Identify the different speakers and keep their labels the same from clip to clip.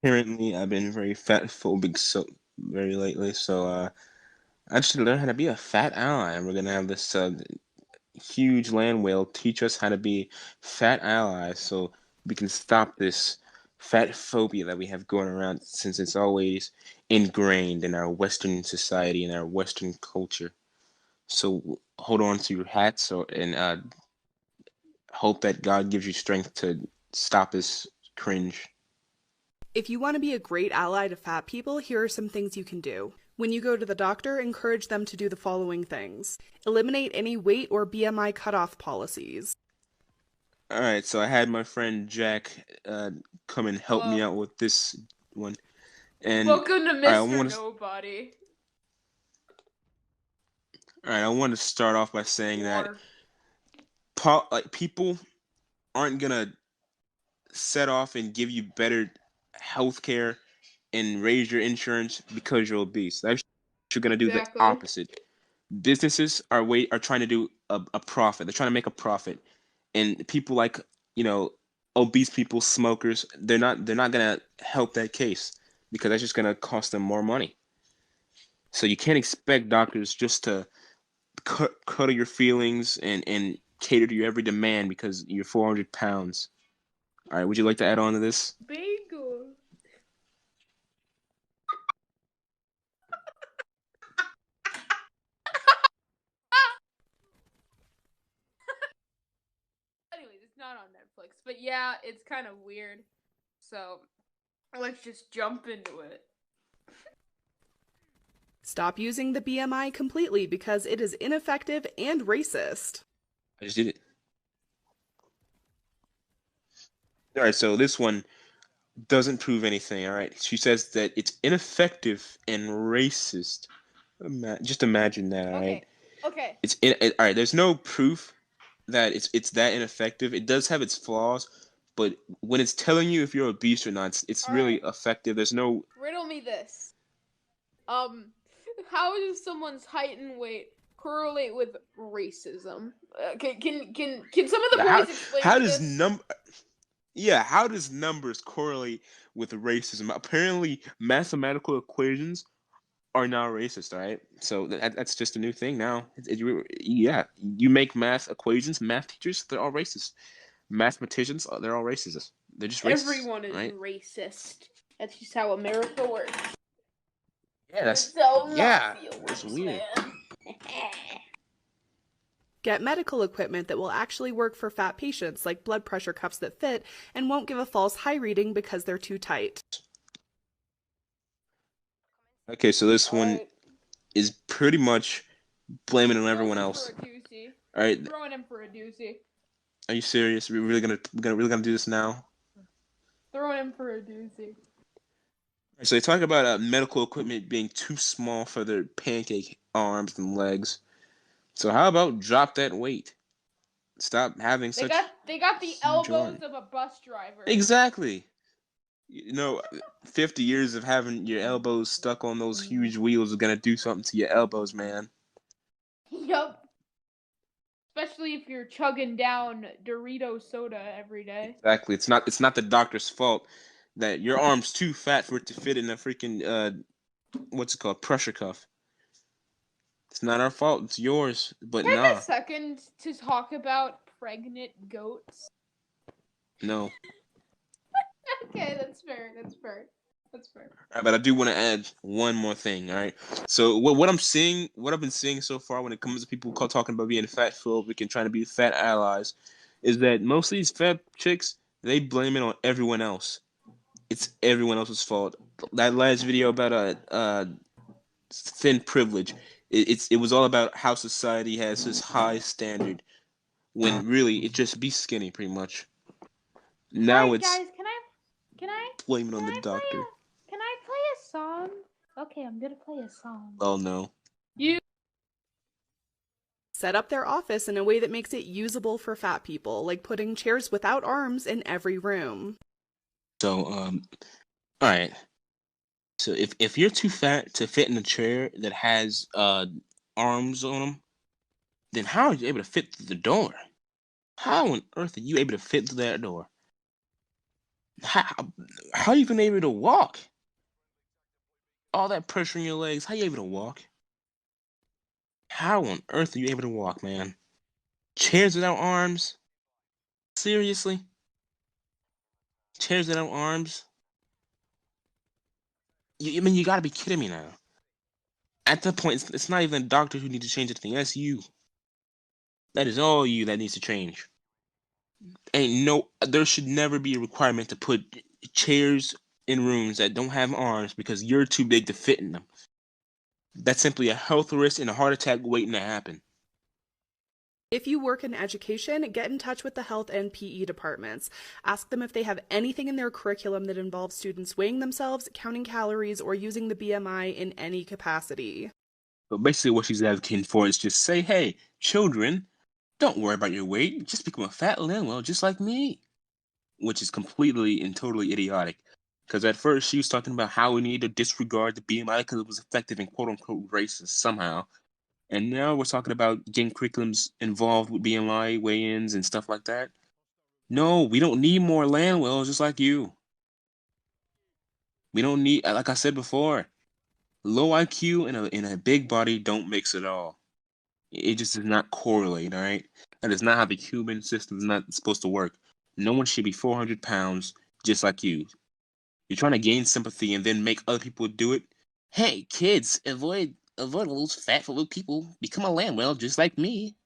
Speaker 1: Apparently, I've been very fat phobic so very lately, so I just learned how to be a fat ally, and we're gonna have this huge land whale teach us how to be fat allies, so we can stop this fat phobia that we have going around since it's always ingrained in our Western society and our Western culture. So hold on to your hats, and hope that God gives you strength to stop this cringe.
Speaker 2: If you want to be a great ally to fat people, here are some things you can do. When you go to the doctor, encourage them to do the following things: eliminate any weight or BMI cutoff policies.
Speaker 1: All right, so I had my friend Jack come and help me
Speaker 3: Hello.
Speaker 1: out with this one, and
Speaker 3: Welcome to
Speaker 1: I
Speaker 3: Mr.
Speaker 1: want to.
Speaker 3: Nobody.
Speaker 1: All right, I want to start off by saying that
Speaker 3: Or
Speaker 1: like people aren't gonna set off and give you better health care and raise your insurance because you're obese. They're actually gonna do the
Speaker 3: exactly.
Speaker 1: opposite. Businesses are trying to do a profit. They're trying to make a profit, and people like you know obese people, smokers, they're not gonna help that case because that's just gonna cost them more money. So you can't expect doctors just to cuddle your feelings and cater to your every demand because you're 400 pounds. All right, would you like to add on to this?
Speaker 3: Bagel. Anyways, it's not on Netflix, but yeah, it's kind of weird. So let's just jump into it.
Speaker 2: Stop using the BMI completely because it is ineffective and racist.
Speaker 1: I just did it. All right, so this one doesn't prove anything. All right, she says that it's ineffective and racist. Just imagine that. All right,
Speaker 3: Okay. Okay.
Speaker 1: all right. There's no proof that it's that ineffective. It does have its flaws, but when it's telling you if you're obese or not, it's
Speaker 3: All
Speaker 1: really
Speaker 3: right.
Speaker 1: effective. There's no.
Speaker 3: Riddle me this. Um, how does someone's height and weight correlate with racism? Can some of the
Speaker 1: how
Speaker 3: boys explain
Speaker 1: how
Speaker 3: me
Speaker 1: does
Speaker 3: this?
Speaker 1: how does numbers correlate with racism? Apparently, mathematical equations are now racist. All right, so that's just a new thing now. Yeah, you make math equations. Math teachers, they're all racist. Mathematicians, they're all racist. They're just racist,
Speaker 3: Everyone is
Speaker 1: right?
Speaker 3: racist. That's just how America works.
Speaker 1: Yeah,
Speaker 3: That's how
Speaker 1: yeah,
Speaker 3: mafia
Speaker 1: that's
Speaker 3: works,
Speaker 1: weird.
Speaker 3: man.
Speaker 2: Get medical equipment that will actually work for fat patients, like blood pressure cuffs that fit and won't give a false high reading because they're too tight.
Speaker 1: Okay, so this one
Speaker 3: Alright.
Speaker 1: is pretty much blaming on
Speaker 3: Throwing
Speaker 1: everyone
Speaker 3: him for
Speaker 1: else.
Speaker 3: a doozy.
Speaker 1: All right,
Speaker 3: Throwing him for a doozy.
Speaker 1: are you serious? We're really gonna do this now?
Speaker 3: Throwing him for a doozy.
Speaker 1: So they talk about medical equipment being too small for their pancake arms and legs. So how about drop that weight? Stop having
Speaker 3: They
Speaker 1: such
Speaker 3: got they got the
Speaker 1: huge
Speaker 3: elbows
Speaker 1: arms.
Speaker 3: of a bus driver.
Speaker 1: Exactly. 50 years of having your elbows stuck on those huge wheels is gonna do something to your elbows, man.
Speaker 3: Yup. Especially if you're chugging down Dorito soda every day.
Speaker 1: Exactly. It's not the doctor's fault that your arm's too fat for it to fit in a freaking what's it called, pressure cuff. It's not our fault. It's yours. But
Speaker 3: Can I have
Speaker 1: nah,
Speaker 3: a second to talk about pregnant goats?
Speaker 1: no.
Speaker 3: Okay, that's fair. That's fair. That's fair.
Speaker 1: All right, but I do want to add one more thing. All right. So what I'm seeing, what I've been seeing so far when it comes to people talking about being fat phobic and trying to be fat allies, is that most of these fat chicks they blame it on everyone else. It's everyone else's fault. That last video about thin privilege, it was all about how society has this high standard when really it just be skinny pretty much. Now
Speaker 3: Alright,
Speaker 1: it's
Speaker 3: guys, can I
Speaker 1: blaming
Speaker 3: can
Speaker 1: on the
Speaker 3: I play
Speaker 1: doctor.
Speaker 3: can I play a song? Okay, I'm gonna play a song.
Speaker 1: Oh no.
Speaker 3: You
Speaker 2: Set up their office in a way that makes it usable for fat people, like putting chairs without arms in every room.
Speaker 1: So all right. So if you're too fat to fit in a chair that has arms on them, then how are you able to fit through the door? How on earth are you able to fit through that door? How are you even able to walk? All that pressure in your legs. How you able to walk? How on earth are you able to walk, man? Chairs without arms? Seriously? Chairs without arms? I mean, you gotta be kidding me now. At that point, it's not even the doctor who needs to change anything. That's you. That is all you that needs to change. Ain't no, there should never be a requirement to put chairs in rooms that don't have arms because you're too big to fit in them. That's simply a health risk and a heart attack waiting to happen.
Speaker 2: If you work in education, get in touch with the health and PE departments. Ask them if they have anything in their curriculum that involves students weighing themselves, counting calories, or using the BMI in any capacity.
Speaker 1: But basically, what she's advocating for is just say, hey, children, don't worry about your weight. Just become a fat Linwell just like me. Which is completely and totally idiotic. Because at first she was talking about how we need to disregard the BMI because it was effective in quote unquote racist somehow. And now we're talking about getting curriculums involved with BMI weigh ins and stuff like that. No, we don't need more Landwells just like you. We don't need, like I said before, low IQ and a big body don't mix at all. It just does not correlate, all right? That is not how the human system is not supposed to work. No one should be 400 pounds just like you. You're trying to gain sympathy and then make other people do it. Hey, kids, avoid all those fat little people. Become a Landwell just like me.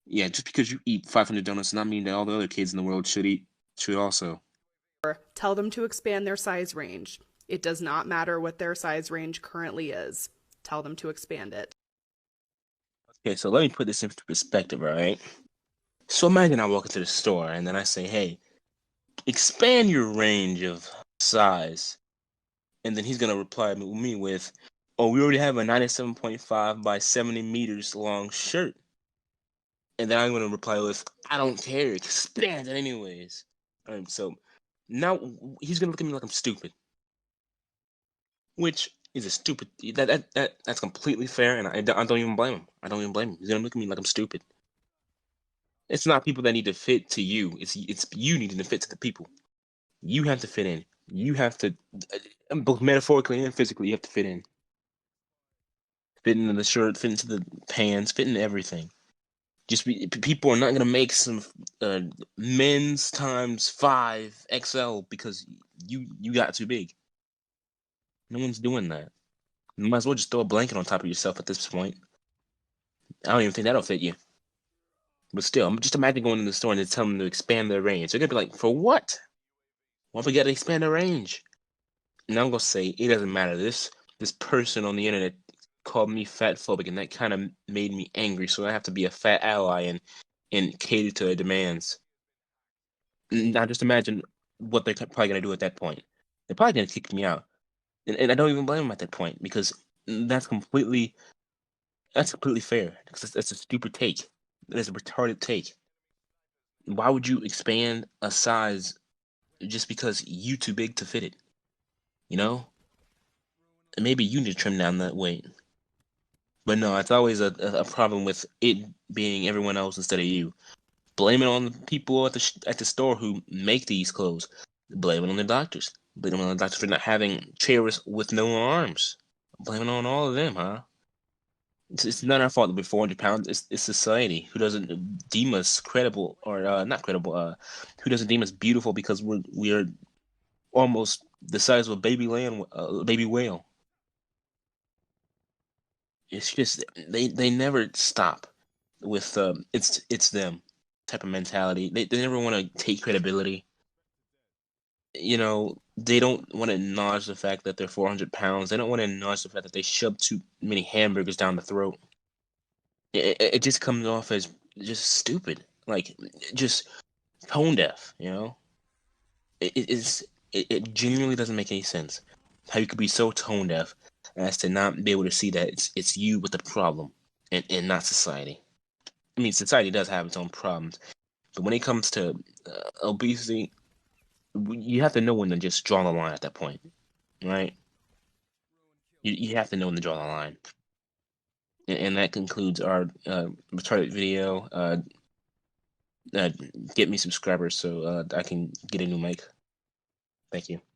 Speaker 1: Yeah, just because you eat 500 donuts does not mean that all the other kids in the world should also.
Speaker 2: Tell them to expand their size range. It does not matter what their size range currently is. Tell them to expand it.
Speaker 1: Okay, so let me put this into perspective, all right? So imagine I walk into the store and then I say, hey, expand your range of size. And then he's going to reply to me with, oh, we already have a 97.5 by 70 meters long shirt. And then I'm going to reply with, I don't care, expand it anyways. So now he's going to look at me like I'm stupid, which is a stupid, that's completely fair. And I don't even blame him. I don't even blame him. He's going to look at me like I'm stupid. It's not people that need to fit to you. It's you needing to fit to the people. You have to fit in. You have to, both metaphorically and physically, you have to fit in. Fit into the shirt, fit into the pants, fit into everything. People are not gonna make some uh, men's times 5 XL because you got too big. No one's doing that. You might as well just throw a blanket on top of yourself at this point. I don't even think that'll fit you. But still, just imagine going in the store and they tell them to expand their range. They're gonna be like, for what? Why we gotta expand the range? And I'm gonna say it doesn't matter. This person on the internet called me fat phobic, and that kind of made me angry. So I have to be a fat ally and cater to their demands. Now just imagine what they're probably gonna do at that point. They're probably gonna kick me out, and I don't even blame them at that point because that's completely that's completely fair. Because that's a stupid take. That is a retarded take. Why would you expand a size just because you too big to fit it? You know, and maybe you need to trim down that weight. But no, it's always a problem with it being everyone else instead of you. Blame it on the people at the store who make these clothes. Blame it on the doctors. Blame it on the doctors for not having chairs with no arms. Blame it on all of them, huh? It's not our fault that we're 400 pounds. It's society who doesn't deem us credible or not credible. Who doesn't deem us beautiful because we're almost the size of a baby whale. It's just they never stop with it's them type of mentality. They never want to take credibility. You know, they don't want to acknowledge the fact that they're 400 pounds. They don't want to acknowledge the fact that they shoved too many hamburgers down the throat. It just comes off as just stupid, like just tone deaf. You know, it genuinely doesn't make any sense how you could be so tone deaf as to not be able to see that it's you with the problem and not society. I mean, society does have its own problems, but when it comes to obesity, you have to know when to just draw the line at that point, right? You have to know when to draw the line. And that concludes our retarded video. Uh, get me subscribers so I can get a new mic. Thank you.